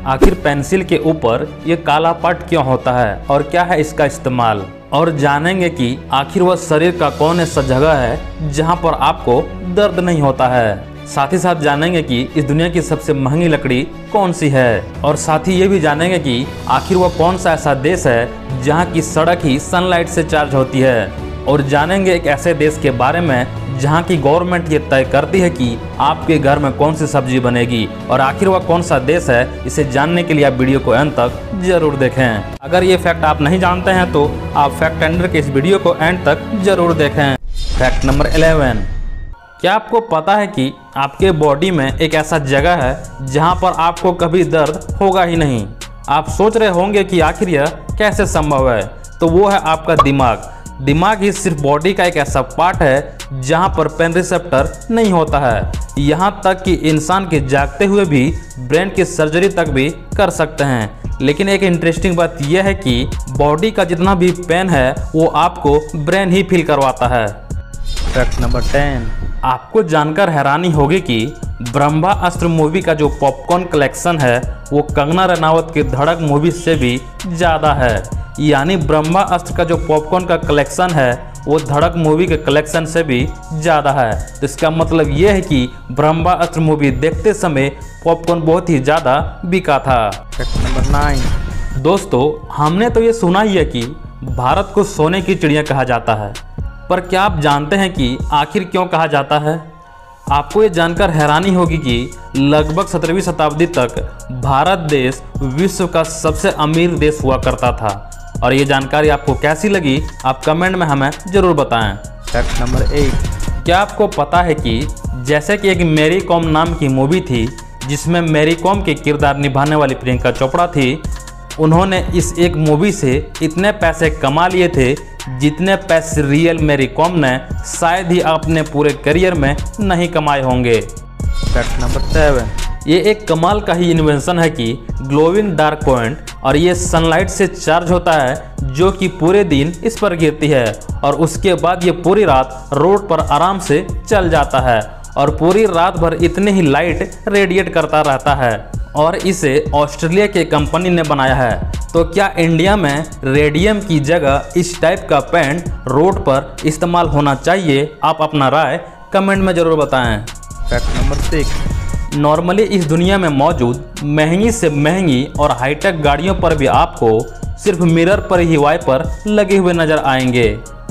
आखिर पेंसिल के ऊपर ये काला पट क्यों होता है और क्या है इसका इस्तेमाल, और जानेंगे कि आखिर वह शरीर का कौन ऐसा जगह है जहां पर आपको दर्द नहीं होता है। साथ ही साथ जानेंगे कि इस दुनिया की सबसे महंगी लकड़ी कौन सी है, और साथ ही ये भी जानेंगे कि आखिर वह कौन सा ऐसा देश है जहां की सड़क ही सनलाइट से चार्ज होती है। और जानेंगे एक ऐसे देश के बारे में जहां की गवर्नमेंट ये तय करती है कि आपके घर में कौन सी सब्जी बनेगी, और आखिर वह कौन सा देश है, इसे जानने के लिए आप वीडियो को एंड तक जरूर देखें। अगर ये फैक्ट आप नहीं जानते हैं तो आप फैक्ट एंडर के इस वीडियो को एंड तक जरूर देखें। फैक्ट नंबर 11, क्या आपको पता है कि आपके बॉडी में एक ऐसा जगह है जहां पर आपको कभी दर्द होगा ही नहीं। आप सोच रहे होंगे कि आखिर यह कैसे संभव है, तो वो है आपका दिमाग। दिमाग ही सिर्फ बॉडी का एक ऐसा पार्ट है जहां पर पेन रिसेप्टर नहीं होता है। यहां तक कि इंसान के जागते हुए भी ब्रेन की सर्जरी तक भी कर सकते हैं। लेकिन एक इंटरेस्टिंग बात यह है कि बॉडी का जितना भी पेन है वो आपको ब्रेन ही फील करवाता है। फैक्ट नंबर 10, आपको जानकर हैरानी होगी कि ब्रह्मास्त्र मूवी का जो पॉपकॉर्न कलेक्शन है वो कंगना रनावत की धड़क मूवी से भी ज़्यादा है। यानी ब्रह्मास्त्र का जो पॉपकॉर्न का कलेक्शन है वो धड़क मूवी के कलेक्शन से भी ज़्यादा है। तो इसका मतलब ये है कि ब्रह्मास्त्र मूवी देखते समय पॉपकॉर्न बहुत ही ज़्यादा बिका था। फैक्ट नंबर 9, दोस्तों हमने तो ये सुना ही है कि भारत को सोने की चिड़िया कहा जाता है, पर क्या आप जानते हैं कि आखिर क्यों कहा जाता है? आपको ये जानकर हैरानी होगी कि लगभग 17वीं शताब्दी तक भारत देश विश्व का सबसे अमीर देश हुआ करता था। और ये जानकारी आपको कैसी लगी आप कमेंट में हमें ज़रूर बताएं। फैक्ट नंबर 8, क्या आपको पता है कि जैसे कि एक मैरी कॉम नाम की मूवी थी जिसमें मैरी कॉम के किरदार निभाने वाली प्रियंका चोपड़ा थी, उन्होंने इस एक मूवी से इतने पैसे कमा लिए थे जितने पैसे रियल मैरी कॉम ने शायद ही अपने पूरे करियर में नहीं कमाए होंगे। फैक्ट नंबर 7, ये एक कमाल का ही इन्वेंशन है कि ग्लोविंग डार्क पॉइंट, और ये सनलाइट से चार्ज होता है जो कि पूरे दिन इस पर गिरती है और उसके बाद ये पूरी रात रोड पर आराम से चल जाता है और पूरी रात भर इतनी ही लाइट रेडिएट करता रहता है। और इसे ऑस्ट्रेलिया के कंपनी ने बनाया है। तो क्या इंडिया में रेडियम की जगह इस टाइप का पेंट रोड पर इस्तेमाल होना चाहिए? आप अपना राय कमेंट में ज़रूर बताएं। फैक्ट नंबर 6, नॉर्मली इस दुनिया में मौजूद महंगी से महंगी और हाईटेक गाड़ियों पर भी आपको सिर्फ मिरर पर ही वाइपर लगे हुए नज़र आएंगे।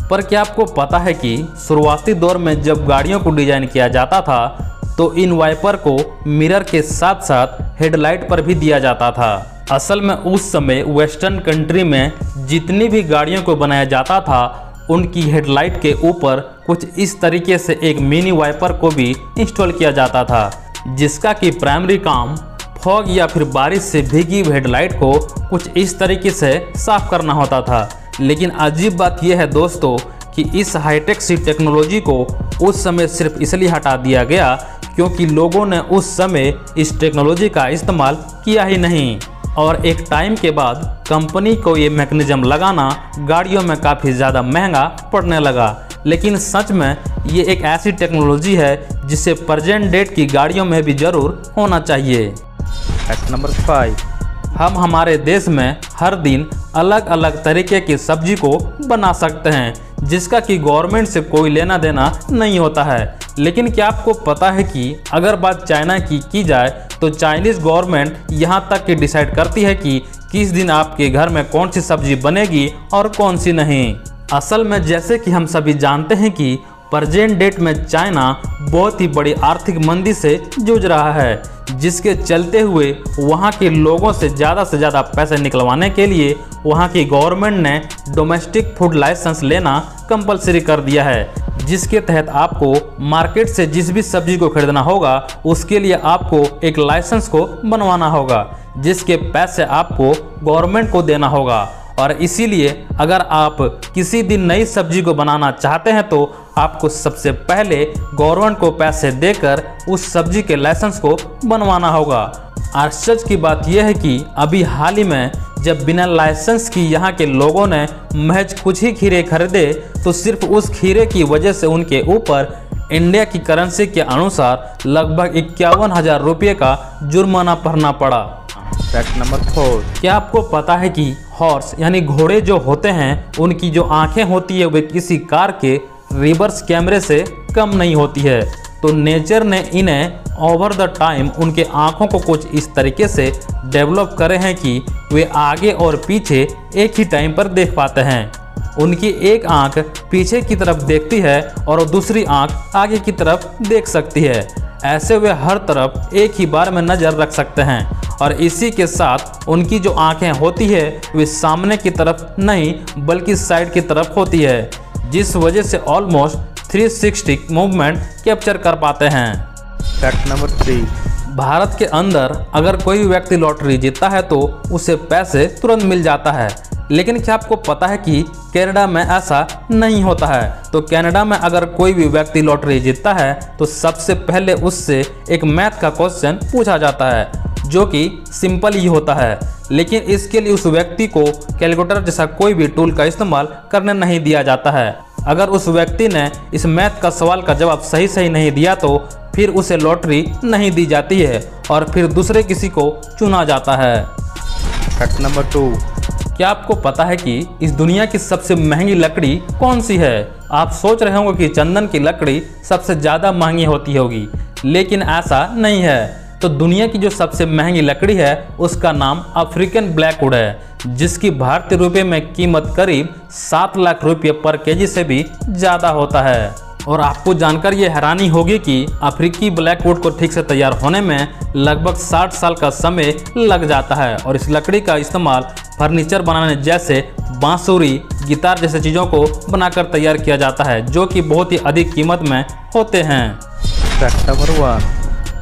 पर क्या आपको पता है कि शुरुआती दौर में जब गाड़ियों को डिज़ाइन किया जाता था तो इन वाइपर को मिरर के साथ साथ हेडलाइट पर भी दिया जाता था। असल में उस समय वेस्टर्न कंट्री में जितनी भी गाड़ियों को बनाया जाता था उनकी हेडलाइट के ऊपर कुछ इस तरीके से एक मिनी वाइपर को भी इंस्टॉल किया जाता था, जिसका कि प्राइमरी काम फॉग या फिर बारिश से भीगी हुई हेडलाइट को कुछ इस तरीके से साफ करना होता था। लेकिन अजीब बात यह है दोस्तों कि इस हाईटेक सी टेक्नोलॉजी को उस समय सिर्फ इसलिए हटा दिया गया क्योंकि लोगों ने उस समय इस टेक्नोलॉजी का इस्तेमाल किया ही नहीं, और एक टाइम के बाद कंपनी को ये मैकेनिज्म लगाना गाड़ियों में काफ़ी ज़्यादा महंगा पड़ने लगा। लेकिन सच में ये एक ऐसी टेक्नोलॉजी है जिसे प्रेजेंट डेट की गाड़ियों में भी ज़रूर होना चाहिए। फैक्ट नंबर 5, हम हमारे देश में हर दिन अलग अलग तरीके की सब्जी को बना सकते हैं जिसका कि गवर्नमेंट से कोई लेना देना नहीं होता है। लेकिन क्या आपको पता है कि अगर बात चाइना की जाए तो चाइनीज़ गवर्नमेंट यहाँ तक कि डिसाइड करती है कि किस दिन आपके घर में कौन सी सब्जी बनेगी और कौन सी नहीं। असल में जैसे कि हम सभी जानते हैं कि प्रेजेंट डेट में चाइना बहुत ही बड़ी आर्थिक मंदी से जूझ रहा है, जिसके चलते हुए वहां के लोगों से ज़्यादा पैसे निकलवाने के लिए वहां की गवर्नमेंट ने डोमेस्टिक फूड लाइसेंस लेना कंपलसरी कर दिया है, जिसके तहत आपको मार्केट से जिस भी सब्जी को खरीदना होगा उसके लिए आपको एक लाइसेंस को बनवाना होगा, जिसके पैसे आपको गवर्नमेंट को देना होगा। और इसीलिए अगर आप किसी दिन नई सब्जी को बनाना चाहते हैं तो आपको सबसे पहले गवर्नमेंट को पैसे देकर उस सब्जी के लाइसेंस को बनवाना होगा। आश्चर्य की बात यह है कि अभी हाल ही में जब बिना लाइसेंस की यहाँ के लोगों ने महज कुछ ही खीरे खरीदे तो सिर्फ उस खीरे की वजह से उनके ऊपर इंडिया की करेंसी के अनुसार लगभग 51,000 रुपये का जुर्माना भरना पड़ा। Fact number 4। क्या आपको पता है कि हॉर्स यानी घोड़े जो होते हैं उनकी जो आंखें होती है वे किसी कार के रिवर्स कैमरे से कम नहीं होती है। तो नेचर ने इन्हें ओवर द टाइम उनके आंखों को कुछ इस तरीके से डेवलप करे हैं कि वे आगे और पीछे एक ही टाइम पर देख पाते हैं। उनकी एक आंख पीछे की तरफ देखती है और दूसरी आंख आगे की तरफ देख सकती है। ऐसे वे हर तरफ एक ही बार में नज़र रख सकते हैं और इसी के साथ उनकी जो आंखें होती है वे सामने की तरफ नहीं बल्कि साइड की तरफ होती है, जिस वजह से ऑलमोस्ट 360 मूवमेंट कैप्चर कर पाते हैं। Fact number 3। भारत के अंदर अगर कोई भी व्यक्ति लॉटरी जीतता है तो उसे पैसे तुरंत मिल जाता है, लेकिन क्या आपको पता है कि कनाडा में ऐसा नहीं होता है। तो कनाडा में अगर कोई भी व्यक्ति लॉटरी जीतता है तो सबसे पहले उससे एक मैथ का क्वेश्चन पूछा जाता है जो कि सिंपल ही होता है, लेकिन इसके लिए उस व्यक्ति को कैलकुलेटर जैसा कोई भी टूल का इस्तेमाल करने नहीं दिया जाता है। अगर उस व्यक्ति ने इस मैथ का सवाल का जवाब सही नहीं दिया तो फिर उसे लॉटरी नहीं दी जाती है और फिर दूसरे किसी को चुना जाता है। Fact number 2। क्या आपको पता है कि इस दुनिया की सबसे महंगी लकड़ी कौन सी है? आप सोच रहे होंगे कि चंदन की लकड़ी सबसे ज़्यादा महंगी होती होगी, लेकिन ऐसा नहीं है। तो दुनिया की जो सबसे महंगी लकड़ी है उसका नाम अफ्रीकन ब्लैकवुड है, जिसकी भारतीय रुपये में कीमत करीब 7 लाख रुपये पर केजी से भी ज़्यादा होता है। और आपको जानकर ये हैरानी होगी कि अफ्रीकी ब्लैकवुड को ठीक से तैयार होने में लगभग 60 साल का समय लग जाता है और इस लकड़ी का इस्तेमाल फर्नीचर बनाने जैसे बांसुरी, गिटार जैसे चीज़ों को बनाकर तैयार किया जाता है, जो कि बहुत ही अधिक कीमत में होते हैं। Fact number 1।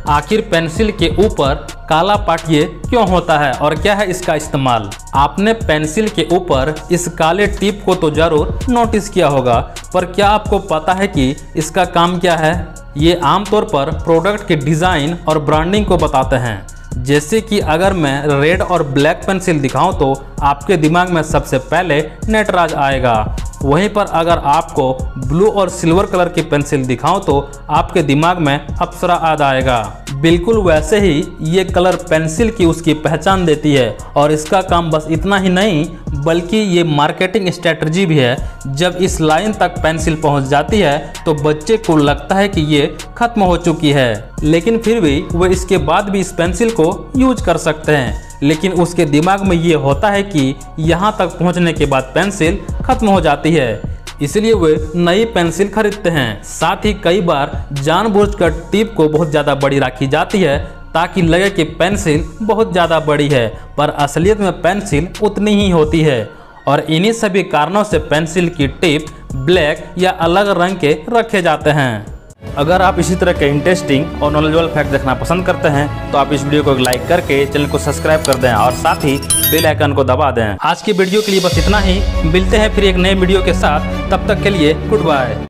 आखिर पेंसिल के ऊपर काला पाठिए क्यों होता है और क्या है इसका इस्तेमाल? आपने पेंसिल के ऊपर इस काले टिप को तो जरूर नोटिस किया होगा, पर क्या आपको पता है कि इसका काम क्या है? ये आमतौर पर प्रोडक्ट के डिज़ाइन और ब्रांडिंग को बताते हैं। जैसे कि अगर मैं रेड और ब्लैक पेंसिल दिखाऊं तो आपके दिमाग में सबसे पहले नटराज आएगा। वहीं पर अगर आपको ब्लू और सिल्वर कलर की पेंसिल दिखाऊं तो आपके दिमाग में अप्सरा याद आएगा। बिल्कुल वैसे ही ये कलर पेंसिल की उसकी पहचान देती है और इसका काम बस इतना ही नहीं बल्कि ये मार्केटिंग स्ट्रेटजी भी है। जब इस लाइन तक पेंसिल पहुंच जाती है तो बच्चे को लगता है कि ये खत्म हो चुकी है, लेकिन फिर भी वे इसके बाद भी इस पेंसिल को यूज कर सकते हैं। लेकिन उसके दिमाग में ये होता है कि यहाँ तक पहुँचने के बाद पेंसिल खत्म हो जाती है, इसलिए वे नई पेंसिल खरीदते हैं। साथ ही कई बार जानबूझकर टिप को बहुत ज़्यादा बड़ी रखी जाती है ताकि लगे कि पेंसिल बहुत ज़्यादा बड़ी है, पर असलियत में पेंसिल उतनी ही होती है। और इन्हीं सभी कारणों से पेंसिल की टिप ब्लैक या अलग रंग के रखे जाते हैं। अगर आप इसी तरह के इंटरेस्टिंग और नॉलेजेबल फैक्ट देखना पसंद करते हैं तो आप इस वीडियो को लाइक करके चैनल को सब्सक्राइब कर दें और साथ ही बेल आइकन को दबा दें। आज की वीडियो के लिए बस इतना ही। मिलते हैं फिर एक नए वीडियो के साथ, तब तक के लिए गुड बाय।